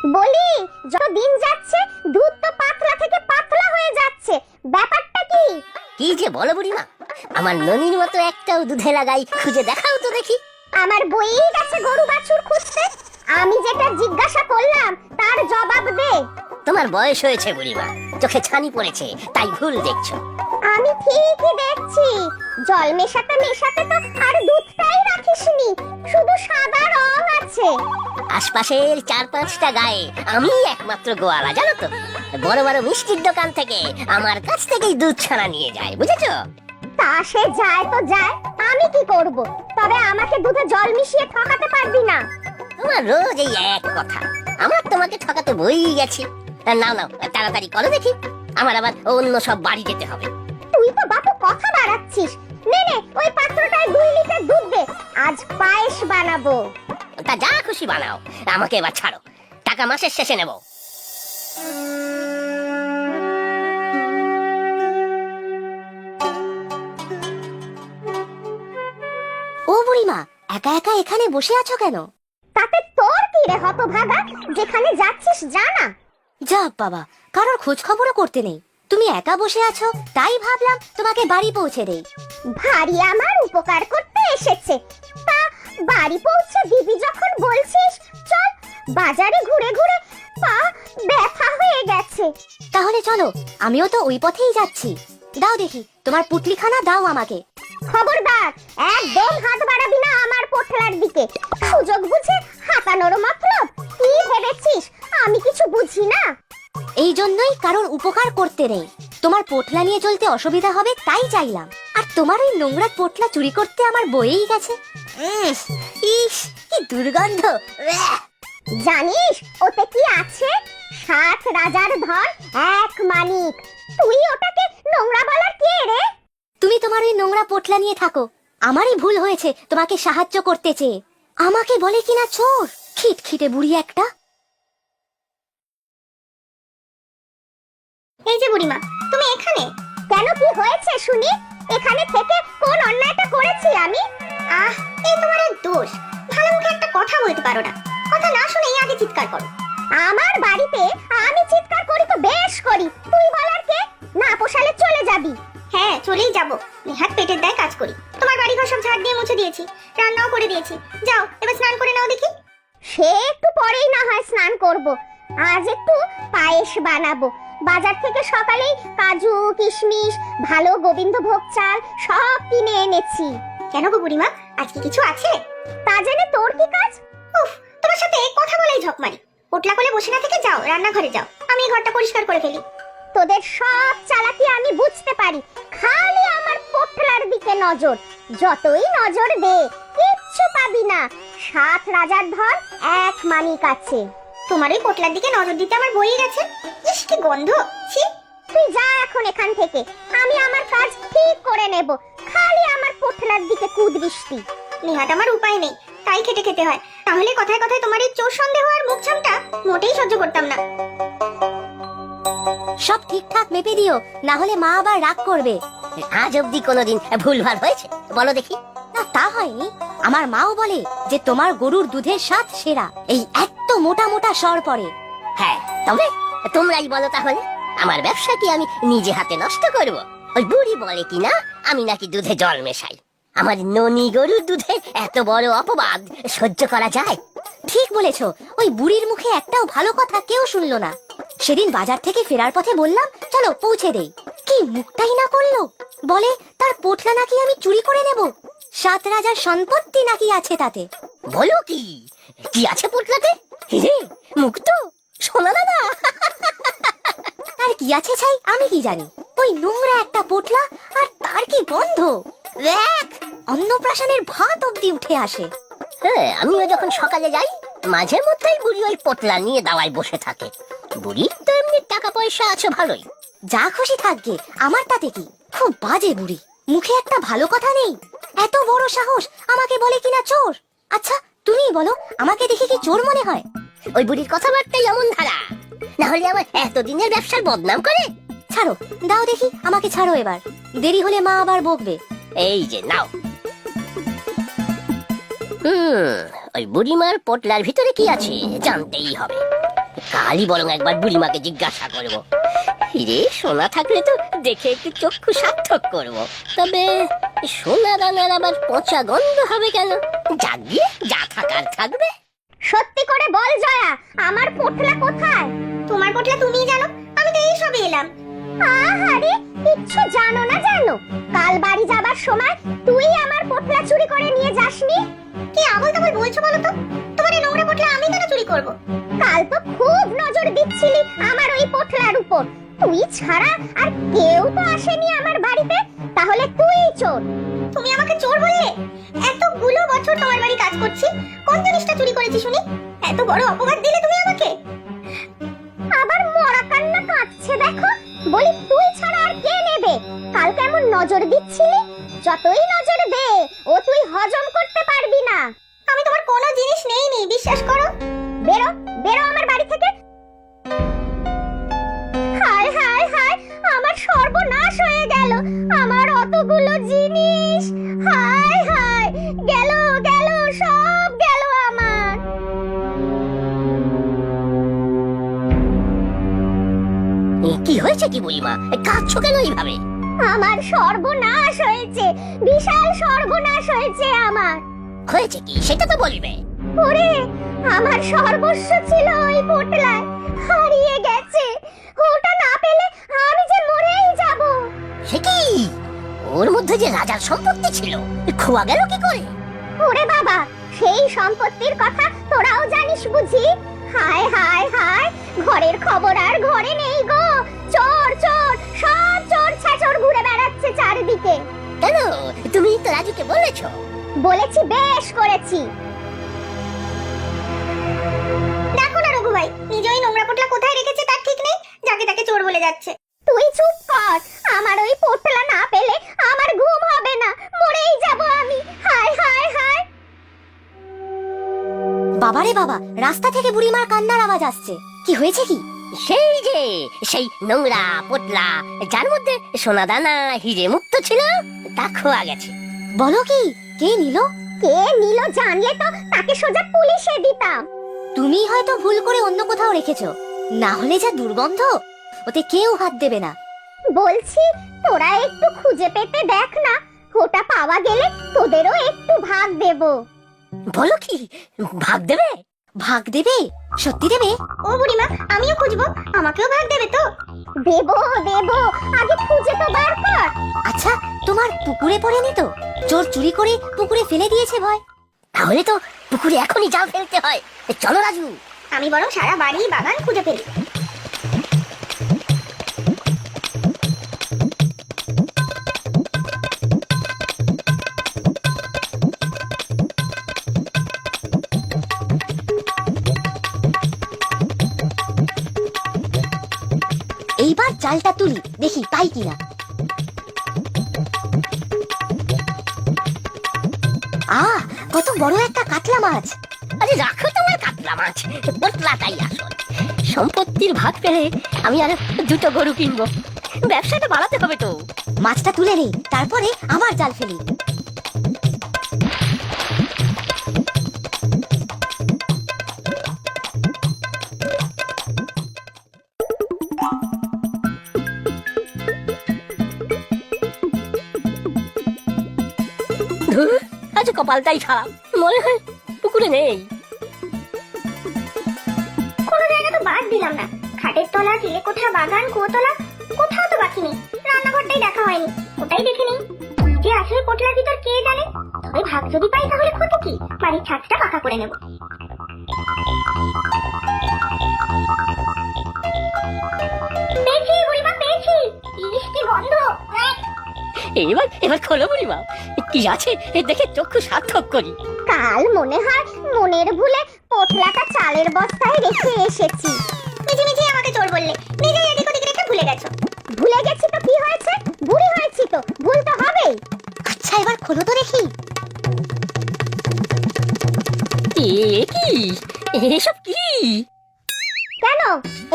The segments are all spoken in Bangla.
বলি, যত দিন যাচ্ছে দুধ তো পাতলা থেকে পাতলা হয়ে যাচ্ছে, ব্যাপারটা কি? কি যে বলো বুড়িমা, আমার ননির মতো একটাও দুধে লাগাই খুঁজে দেখাও তো দেখি। আমার বইয়েই গেছে গরু বাছুর খুঁজতে। আমি যেটা জিজ্ঞাসা করলাম তার জবাব দে। তোমার বয়স হয়েছে বুড়িমা, চোখে ছানি পড়েছে, তাই ভুল দেখছো। আমি ঠিকই দেখছি, জল মেশাতে মেশাতে তো আর দুধটাই রাখিসনি, শুধু সাদা রং আছে। আশপাশের 4-5টা গায়ে আমি একমাত্র গোয়ালা, জানো তো। বড় বড় মিষ্টির দোকান থেকে আমার কাছ থেকেই দুধ ছানা নিয়ে যায়, বুঝেছো? তা সে যায় তো যায়, আমি কি করব? তবে আমাকে দুধে জল মিশিয়ে ঠকাতে পারবি না। তোমার রোজ এই এক কথা, আমার তোমাকে ঠকাতে বই গেছি। নাও নাও, তাড়াতাড়ি করো দেখি, আমার আবার অন্য সব বাড়ি যেতে হবে। তুই তো বাপু কথা বাড়াচ্ছিস। নে নে, ওই পাত্রটায় 2 লিটার দুধ দে, আজ পায়েস বানাবো। তা যা খুশি বানাও, আমাকে এবার ছাড়ো, টাকা মাসের শেষে নেব। ও বুড়িমা, একা একা এখানে বসে আছো কেন? তাতে তোর কি রে হতভাগা, যেখানে যাচ্ছিস যা না। যা বাবা, কারোর খোঁজ খবরও করতে নেই। তুমি একা বসে আছো, তাই ভাবলাম তোমাকে বাড়ি পৌঁছে দেই। ভারী আমার উপকার করতে এসেছে। তা বাড়ি পৌঁছে দিবি যখন বলছিস, চল বাজারে ঘুরে ঘুরে পা ব্যথা হয়ে গেছে। তাহলে চলো, আমিও তো ওই পথেই যাচ্ছি। দাও দেখি তোমার পুটলিখানা, দাও আমাকে। খবরদার, একদম হাত বাড়াবি না আমার পোটলার দিকে। সুযোগ বুঝে হাতানোর মতলব কি ভেবেছিস আমি কিছু বুঝি না? এই জন্যই কারোর উপকার করতে নেই। তোমার পোটলা নিয়ে চলতে অসুবিধা হবে তাই চাইলাম। আর তোমার ওই নোংরা পোটলা চুরি করতে আমার বয়েই গেছে। ইস, কি দুর্গন্ধ! জানিস ওতে কি আছে? 7 রাজার ধন, 1 মানিক। তুই ওটাকে নোংরা বলার কে রে? তুমি তোমার ওই নোংরা পোটলা নিয়ে থাকো, আমারই ভুল হয়েছে তোমাকে সাহায্য করতে চেয়ে। আমাকে বলে কিনা চোর, খিটখিটে বুড়ি একটা। এই যে বুড়িমা, তুমি এখানে কেন? কি হয়েছে শুনি? এখানে থেকে কোন অন্যায়টা করেছি আমি? এই তোমার দোষ, ভালো মুখে একটা কথা বলতে পারো না, কথা না শুনেই আগে চিৎকার করো। আমার বাড়িতে আমি চিৎকার করি তো বেশ করি, তুই বলার কে? না পোষালে চলে যাবি। হ্যাঁ চলেই যাব, নেহাত পেটের দায় কাজ করি। তোমার বাড়ি ঘর সব ঝাড় দিয়ে মুছে দিয়েছি, রান্নাও করে দিয়েছি। যাও এবার স্নান করে নাও দেখি। সে একটু পরেই না হয় স্নান করব, আজ একটু পায়েস বানাবো। বাজার থেকে সকালেই কাজু কিশমিশ, ভালো গোবিন্দভোগ চাল সব কিনে এনেছি। কেন গো বুড়িমা, আজকে কিছু আছে? তা জেনে তোর কি কাজ? উফ, তোমার সাথে কথা বলাই ঝকমারি। পোটলা কোলে বসে না থেকে যাও রান্নাঘরে যাও, আমি ঘরটা পরিষ্কার করে ফেলি। তোদের সব চালাকি আমি বুঝতে পারি, খালি আমার পোটলার দিকে নজর। যতই নজর দে কিচ্ছু পাবি না। 7 রাজার ধন, 1 মানিক আছে। তোমার এই পোটলার দিকে নজর দিতে আমার বই গেছে। ইস কি গন্ধ, ছি। তুই যা এখন এখান থেকে, আমি আমার কাজ ঠিক করে নেব। খালি আমার পোটলার দিকে কুদবৃষ্টি। নেহাত আমার উপায় নেই, তাই খেটে খেতে হয়। তাহলে কথায় কথায় তোমার এই চোর সন্দেহ আর মুখ ছামটা মোটেই সহ্য করতাম না। সব ঠিকঠাক মেপে দিও, না হলে মা আবার রাগ করবে। আজ অব্দি কোনোদিন ভুলভাল হয়েছে বলো দেখি? না তা হয়নি। আমার মাও বলে যে তোমার গরুর দুধের স্বাদ সেরা, এই এত মোটা মোটা সর পড়ে। হ্যাঁ, তবে তোমরাই বলো তাহলে, আমার ব্যবসা কি আমি নিজে হাতে নষ্ট করব? ওই বুড়ি বলে কিনা আমি নাকি দুধে জল মেশাই। আমার ননি গরুর দুধে এত বড় অপবাদ সহ্য করা যায়? ঠিক বলেছো, ওই বুড়ির মুখে একটাও ভালো কথা কেউ শুনলো না। সেদিন বাজার থেকে ফেরার পথে বললাম চলো পৌঁছে দেই, কি মুখটাই না করলো। বলে তার পোটলা নাকি আমি চুরি করে নেব, 7 রাজার সম্পত্তি নাকি আছে তাতে। বলো কি? কি আছে পোটলাতে? রে মুখ তো সোনা দাদা। আর কি আছে ছাই আমি কি জানি, ওই নোংরা একটা পোটলা, আর তার কি গন্ধ! দেখ, অন্নপ্রাশনের ভাত অব্দি উঠে আসে। হ্যাঁ, আমিও যখন সকালে যাই মাঝে মধ্যেই বুড়ি ওই পোটলা নিয়ে দাওয়ায় বসে থাকে। বুড়ির তো এমনি টাকা পয়সা আছে ভালোই। যা খুশি থাকবে, আমার তাতে কি। খুব বাজে বুড়ি, মুখে একটা ভালো কথা নেই। এত বড় সাহস, আমাকে বলে কিনা চোর। আচ্ছা তুমিই বলো, আমাকে দেখে কি চোর মনে হয়? ওই বুড়ির কথাবার্তাই এমন ধারা, না হলে আমার এতদিনের ব্যবসার বদনাম করে। ছাড়ো, দাও দেখি, আমাকে ছাড়ো এবার, দেরি হলে মা আবার বকবে। এই যে নাও। ওই বুড়িমার পোটলার ভিতরে কি আছে জানতেই হবে। কালই বরং একবার বুড়িমাকে জিজ্ঞাসা করবো। হিরে সোনা থাকলে তো দেখে একটু চক্ষু সার্থক করবো। তবে সোনা দানার আবার পচা গন্ধ হবে কেন? যাক গিয়ে যা থাকার থাকবে। সত্যি করে বল জয়া, আমার পোটলা কোথায়? তোমার পোটলা তুমিই জানো, আমি তো এই সবে এলাম। আহারে, কিচ্ছু জানো না জানো? কাল বাড়ি যাবার সময় তুই আমার পোটলা চুরি করে নিয়ে যাসনি? কি আবল তাবল বলছো বলো তো? তোমার এই নোংরা পোটলা আমি কেন চুরি করব? কাল তো খুব নজর দিচ্ছিলি আমার ওই পোটলার উপর। তুই ছাড়া আর কেউ তো আসেনি আমার বাড়িতে, তাহলে তুই চোর। তুমি আমাকে চোর বললে? এতগুলো বছর তোমার বাড়ি কাজ করছি, কোন জিনিসটা চুরি করেছি শুনি? এত বড় অপবাদ দিলে তুমি আমাকে। আবার মরা কান্না কাঁদছে দেখো। বলি তুই ছাড়া আর কে নেবে? কাল কেমন নজর দিচ্ছিলি? যতই নজর দে ও তুই হজম করতে পারবি না। আমি তোমার কোনো জিনিস নেইনি, বিশ্বাস করো। বেরো বেরো আমার বাড়ি থেকে। হায় হায় হায়, আমার সর্বনাশ হয়ে গেল। আমার অতগুলো জিনিস, হায় হায়, গেল গেল, সব গেল আমার। কি হয়েছে কি বুড়িমা? কাঁদছো কেন এইভাবে? আমার সর্বনাশ হয়েছে, বিশাল সর্বনাশ হয়েছে আমার। হয়েছে কি সেটা তো বলবে। ওরে, আমার সর্বস্ব ছিল ওই পোটলায়, হারিয়ে গেছে। ওটা না পেলে আমি যে মরেই যাব। সে কি? ওর মধ্যে যে রাজার সম্পত্তি ছিল, খোয়া গেল কি করে? ওরে বাবা, সেই সম্পত্তির কথা তোরাও জানিস বুঝি? হায় হায় হায়, ঘরের খবর আর ঘরে নেই গো। চোর চোর, সব চোর ছাচোর ঘুরে বেড়াচ্ছে চারিদিকে। কেন, তুমি তো রাজুকে বলেছো? বলেছি, বেশ করেছি। দেখো না রঘু ভাই, নিজে ওই নোংরা পোটলা কোথায় রেখেছে তার ঠিক নেই, যাকে তাকে চোর বলে যাচ্ছে। তুই চুপ কর, আমার ওই পোটলা না পেলে আমার ঘুম হবে না, মরেই যাব আমি। হায় হায় হায়। বাবারে বাবা, রাস্তা থেকে বুড়িমার কান্নার আওয়াজ আসছে। কি হয়েছে কি? সেই যে সেই নোংরা পোটলা, যার মধ্যে সোনা দানা হিরে মুক্ত ছিল, তা খোয়া গেছে। বলো কি? কে নিল? কে নিল জানলে তো তাকে সোজা পুলিশে দিতাম। তুমি হয়তো ভুল করে অন্য কোথাও রেখেছো, না হলে যা দুর্গন্ধ, ওতে কেউ হাত দেবে না। বলছি, তোরা একটু খুঁজে পেতে দেখ না, ওটা পাওয়া গেলে তোদেরও একটু ভাগ দেব। বলো কি, ভাগ দেবে? ভাগ দেবে? সত্যি দেবে? ও বুড়িমা, আমিও খুঁজবো, আমাকেও ভাগ দেবে তো? দেব দেব, আগে খুঁজে তো বার কর। আচ্ছা, তোমার পুকুরে পড়েনি তো? চোর চুরি করে পুকুরে ফেলে দিয়েছে ভয়। তাহলে তো পুকুরে এখনই জাল ফেলতে হয়। চলো রাজু। আমি বরং সারা বাড়ি বাগান খুঁজে ফেলি। এইবার জালটা তুলি, দেখি পাই কিনা। কত বড় একটা কাতলা মাছ। আরে রাখো তোমার কাতলা মাছ, পোটলাটাই আসল। সম্পত্তির ভাগ পেলে আমি আর দুটো গরু কিনবো, ব্যবসাটা বাড়াতে হবে তো। মাছটা তুলে নেই, তারপরে আবার জাল ফেলি। ধুর, আজ কপালটাই খারাপ, মনে হয় পুকুরে নেই। কোনো জায়গা তো বাদ দিলাম না, খাটের তলা, চিলেকোঠা, বাগান, কুয়োতলা, কোথাও তো বাকি নেই। রান্নাঘরটাই দেখা হয়নি, ওটাই দেখে নেই। যে আসলে পোটলার ভিতর কে জানে। তবে ভাগ যদি পাই তাহলে ক্ষতি কি, বাড়ির ছাদটা পাকা করে নেব। পেয়েছি বুড়িমা, পেয়েছি। ইস, কি গন্ধ! এবার এবার খোলো বুড়িমা, কি আছে দেখে চক্ষু সার্থক করি। কাল মনে হয় মনের ভুলে পোটলাটা চালের বস্তায় রেখে এসেছি। মিজি মিজি আমাকে চোর বললে, নিজেই এদিক ওদিক রেখে ভুলে গেছো। ভুলে গেছি তো কি হয়েছে, বুড়ি হয়েছি তো, ভুল তো হবেই। আচ্ছা, এবার খোলো তো দেখি। এ কি, এসব কি? কেন,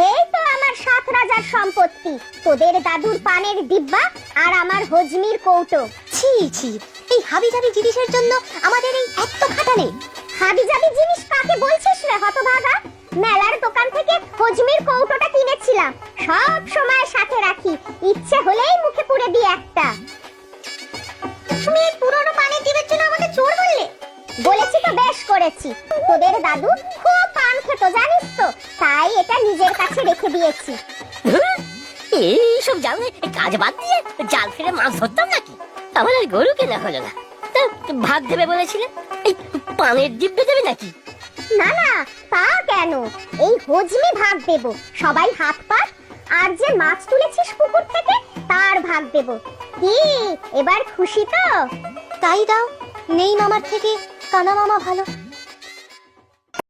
এই তো আমার 7 রাজার সম্পত্তি, তোদের দাদুর পানের ডিব্বা আর আমার হজমির কৌটো। ছি ছি, এই হাবিজাবি জিনিসের জন্য আমাদের এই এত খাটালে। হাবিজাবি জিনিস কাকে বলছিস রে হতভাগা? মেলার দোকান থেকে সব সময় সাথে রাখি, ইচ্ছে হলেই মুখে পুরে দিই একটা। তুমি এই পুরনো পানের ডিবের জন্য আমাকে চোর বললে? বলেছি তো, বেশ করেছি। তোদের দাদু খুব পান খেত জানিস তো, তাই এটা নিজের কাছে রেখে দিয়েছি। এইসব জানলে কাজ বাদ দিয়ে জাল ফেলে মাছ ধরতাম নাকি? আমার আর গরু কেনা হলো না। তা ভাগ দেবে বলেছিলে, এই পানের দিব্যে দেবে নাকি? না না, তা কেন, এই হজমি ভাগ দেব, সবাই হাত পাত। আর যে মাছ তুলেছিস পুকুর থেকে তার ভাগ দেব। কি এবার খুশি তো? তাই দাও, নেই মামার থেকে কানা মামা ভালো।